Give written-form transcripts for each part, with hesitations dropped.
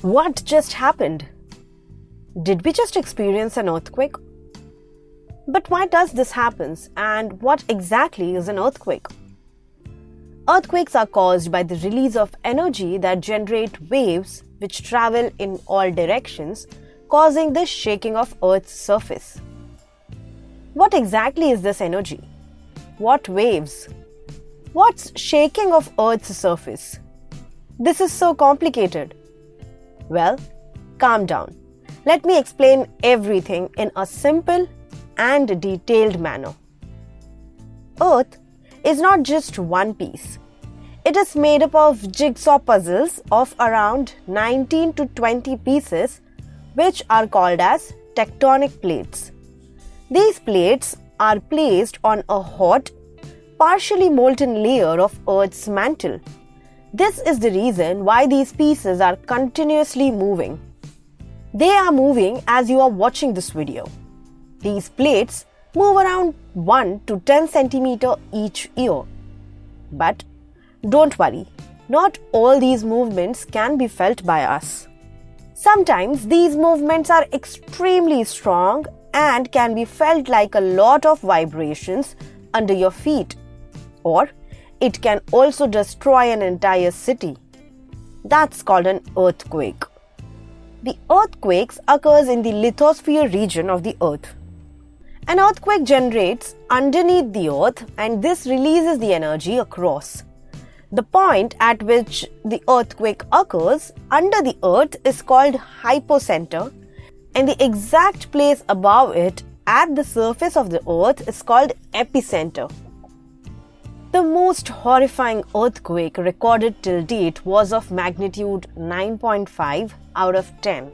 What just happened? Did we just experience an earthquake? But why does this happen, and what exactly is an earthquake? Earthquakes are caused by the release of energy that generate waves which travel in all directions, causing the shaking of Earth's surface. What exactly is this energy? What waves? What's shaking of Earth's surface? This is so complicated. Well, calm down. Let me explain everything in a simple and detailed manner. Earth is not just one piece. It is made up of jigsaw puzzles of around 19 to 20 pieces, which are called as tectonic plates. These plates are placed on a hot, partially molten layer of Earth's mantle. This is the reason why these pieces are continuously moving. They are moving as you are watching this video. These plates move around 1 to 10 cm each year. But don't worry, not all these movements can be felt by us. Sometimes these movements are extremely strong and can be felt like a lot of vibrations under your feet. Or it can also destroy an entire city. That's called an earthquake. The earthquakes occurs in the lithosphere region of the earth. An earthquake generates underneath the earth and this releases the energy across. The point at which the earthquake occurs under the earth is called hypocenter, and the exact place above it at the surface of the earth is called epicenter. The most horrifying earthquake recorded till date was of magnitude 9.5 out of 10.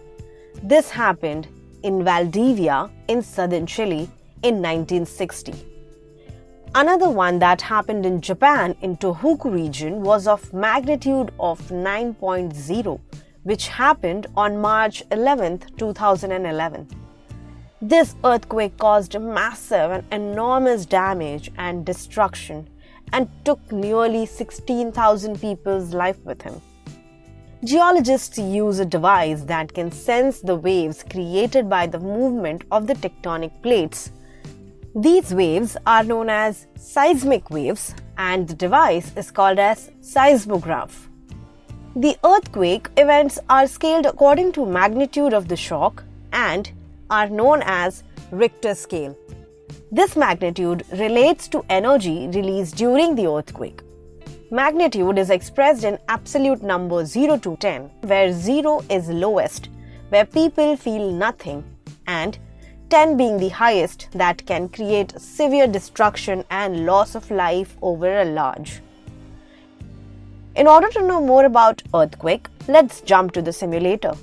This happened in Valdivia in southern Chile in 1960. Another one that happened in Japan in Tohoku region was of magnitude of 9.0, which happened on March 11, 2011. This earthquake caused massive and enormous damage and destruction and took nearly 16,000 people's life with him. Geologists use a device that can sense the waves created by the movement of the tectonic plates. These waves are known as seismic waves, and the device is called as seismograph. The earthquake events are scaled according to magnitude of the shock and are known as Richter scale. This magnitude relates to energy released during the earthquake. Magnitude is expressed in absolute number 0 to 10, where 0 is lowest, where people feel nothing, and 10 being the highest that can create severe destruction and loss of life over a large. In order to know more about earthquake, let's jump to the simulator.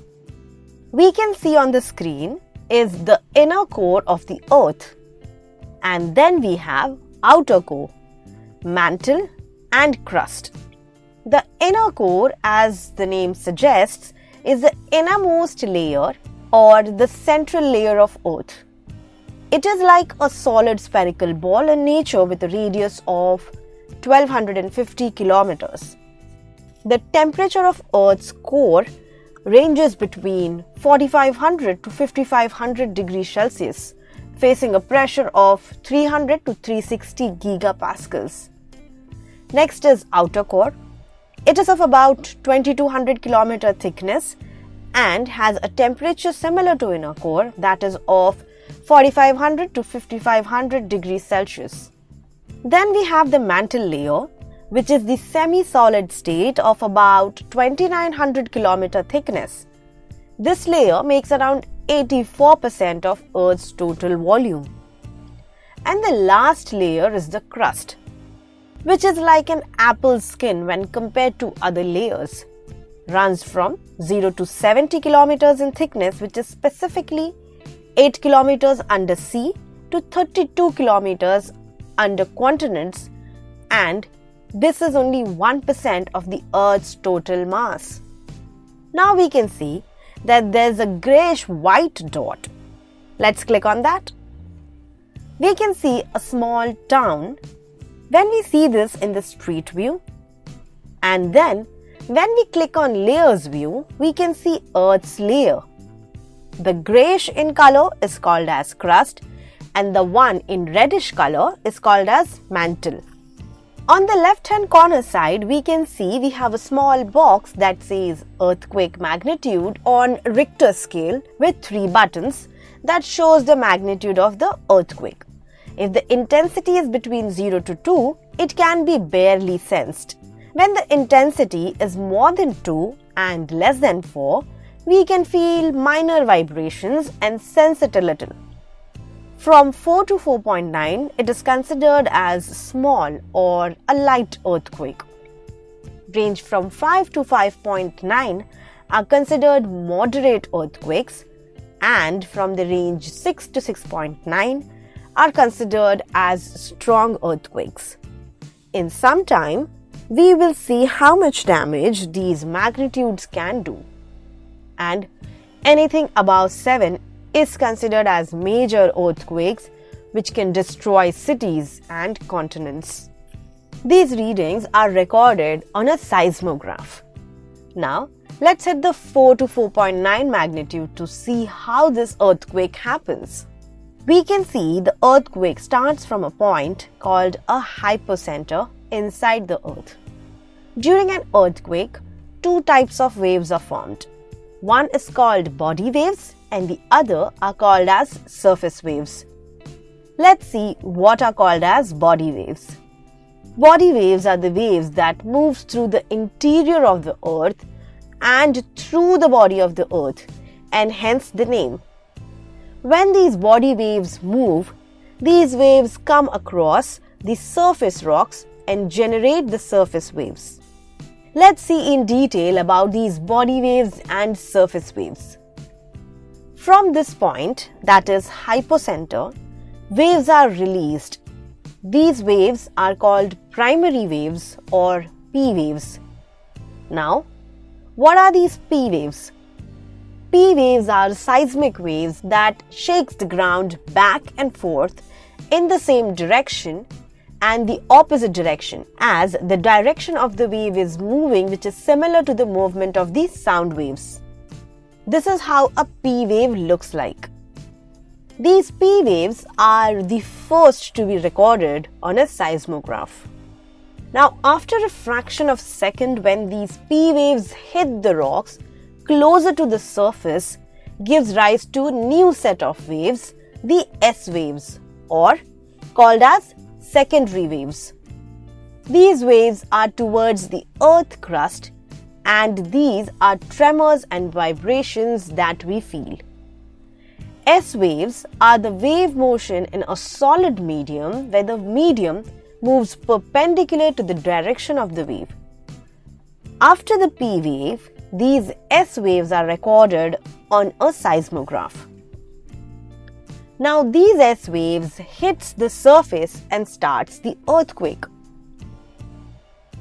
We can see on the screen is the inner core of the earth, and then we have outer core, mantle and crust. The inner core, as the name suggests, is the innermost layer or the central layer of Earth. It is like a solid spherical ball in nature with a radius of 1250 kilometers. The temperature of Earth's core ranges between 4500 to 5500 degrees Celsius, facing a pressure of 300 to 360 gigapascals. Next is outer core. It is of about 2200 kilometer thickness and has a temperature similar to inner core, that is of 4500 to 5500 degrees Celsius. Then we have the mantle layer, which is the semi-solid state of about 2900 kilometer thickness. This layer makes around 84% of Earth's total volume. And the last layer is the crust, which is like an apple skin when compared to other layers. Runs from 0 to 70 kilometers in thickness, which is specifically 8 kilometers under sea to 32 kilometers under continents, and this is only 1% of the Earth's total mass. Now we can see that there's a grayish white dot. Let's click on that. We can see a small town when we see this in the street view, and then When we click on Layers view, we can see Earth's layer. The greyish in color is called as crust, and the one in reddish color is called as mantle. On the left-hand corner side, we can see we have a small box that says earthquake magnitude on Richter scale with 3 buttons that shows the magnitude of the earthquake. If the intensity is between 0 to 2, it can be barely sensed. When the intensity is more than 2 and less than 4, we can feel minor vibrations and sense it a little. From 4 to 4.9, it is considered as small or a light earthquake. Range from 5 to 5.9 are considered moderate earthquakes, and from the range 6 to 6.9 are considered as strong earthquakes. In some time, we will see how much damage these magnitudes can do. And anything above 7 is considered as major earthquakes which can destroy cities and continents. These readings are recorded on a seismograph. Now, let's hit the 4 to 4.9 magnitude to see how this earthquake happens. We can see the earthquake starts from a point called a hypocenter inside the earth. During an earthquake, 2 types of waves are formed. One is called body waves and the other are called as surface waves. Let's see what are called as body waves. Body waves are the waves that move through the interior of the earth and through the body of the earth, and hence the name. When these body waves move, these waves come across the surface rocks and generate the surface waves. Let's see in detail about these body waves and surface waves. From this point, that is hypocenter, waves are released. These waves are called primary waves or P waves. Now, what are these P waves? P waves are seismic waves that shakes the ground back and forth in the same direction and the opposite direction, as the direction of the wave is moving, which is similar to the movement of the sound waves. This is how a P wave looks like. These P waves are the first to be recorded on a seismograph. Now, after a fraction of a second, when these P waves hit the rocks closer to the surface, gives rise to a new set of waves, the S waves, or called as secondary waves. These waves are towards the earth crust, and these are tremors and vibrations that we feel. S waves are the wave motion in a solid medium where the medium moves perpendicular to the direction of the wave. After the P wave, these S waves are recorded on a seismograph. Now these S waves hits the surface and starts the earthquake.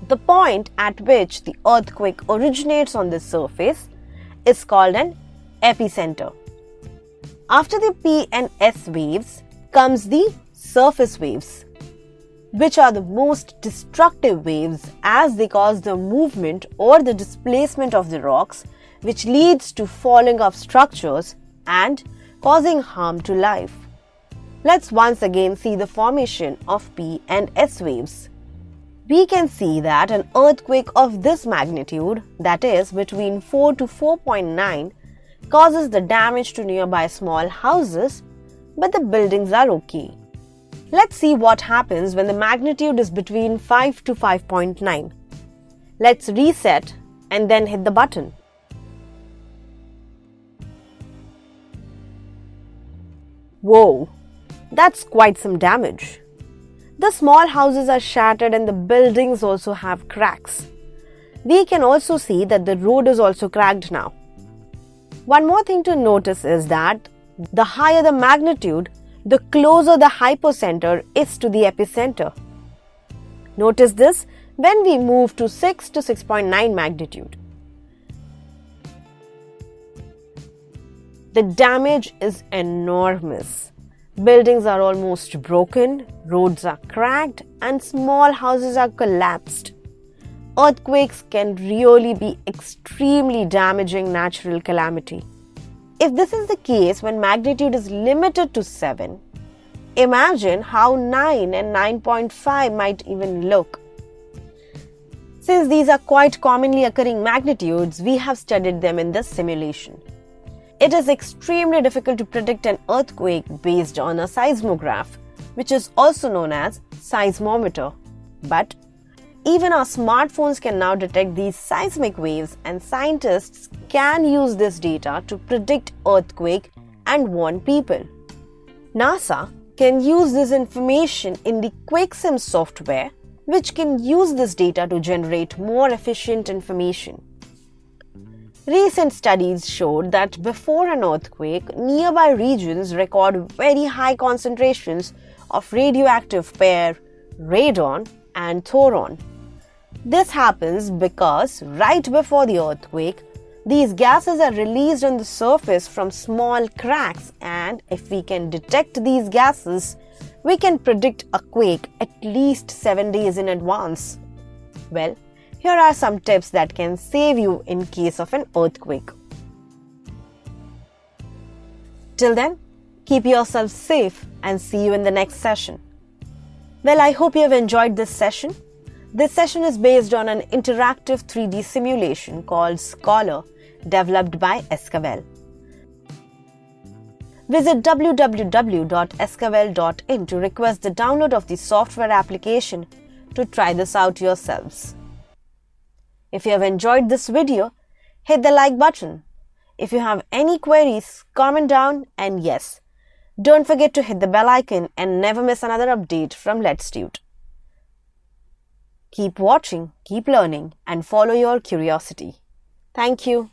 The point at which the earthquake originates on the surface is called an epicenter. After the P and S waves comes the surface waves, which are the most destructive waves as they cause the movement or the displacement of the rocks, which leads to falling of structures and causing harm to life. Let's once again see the formation of P and S waves. We can see that an earthquake of this magnitude, that is between 4 to 4.9, causes the damage to nearby small houses, but the buildings are okay. Let's see what happens when the magnitude is between 5 to 5.9. Let's reset and then hit the button. Whoa, that's quite some damage. The small houses are shattered and the buildings also have cracks. We can also see that the road is also cracked now. One more thing to notice is that the higher the magnitude, the closer the hypocenter is to the epicenter. Notice this when we move to 6 to 6.9 magnitude. The damage is enormous. Buildings are almost broken, roads are cracked, and small houses are collapsed. earthquakes can really be extremely damaging natural calamity. If this is the case when magnitude is limited to 7, imagine how 9 and 9.5 might even look. Since these are quite commonly occurring magnitudes, we have studied them in this simulation. It is extremely difficult to predict an earthquake based on a seismograph, which is also known as seismometer. But even our smartphones can now detect these seismic waves, and scientists can use this data to predict earthquake and warn people. NASA can use this information in the QuakeSim software, which can use this data to generate more efficient information. Recent studies showed that before an earthquake, nearby regions record very high concentrations of radioactive pair, radon and thoron. This happens because right before the earthquake, these gases are released on the surface from small cracks, and if we can detect these gases, we can predict a quake at least 7 days in advance. Well, here are some tips that can save you in case of an earthquake. Till then, keep yourself safe and see you in the next session. Well, I hope you have enjoyed this session. This session is based on an interactive 3D simulation called Scholar, developed by Escavel. Visit www.escavel.in to request the download of the software application to try this out yourselves. If you have enjoyed this video, hit the like button. If you have any queries, comment down, and yes, don't forget to hit the bell icon and never miss another update from Let's Tute. Keep watching, keep learning, and follow your curiosity. Thank you.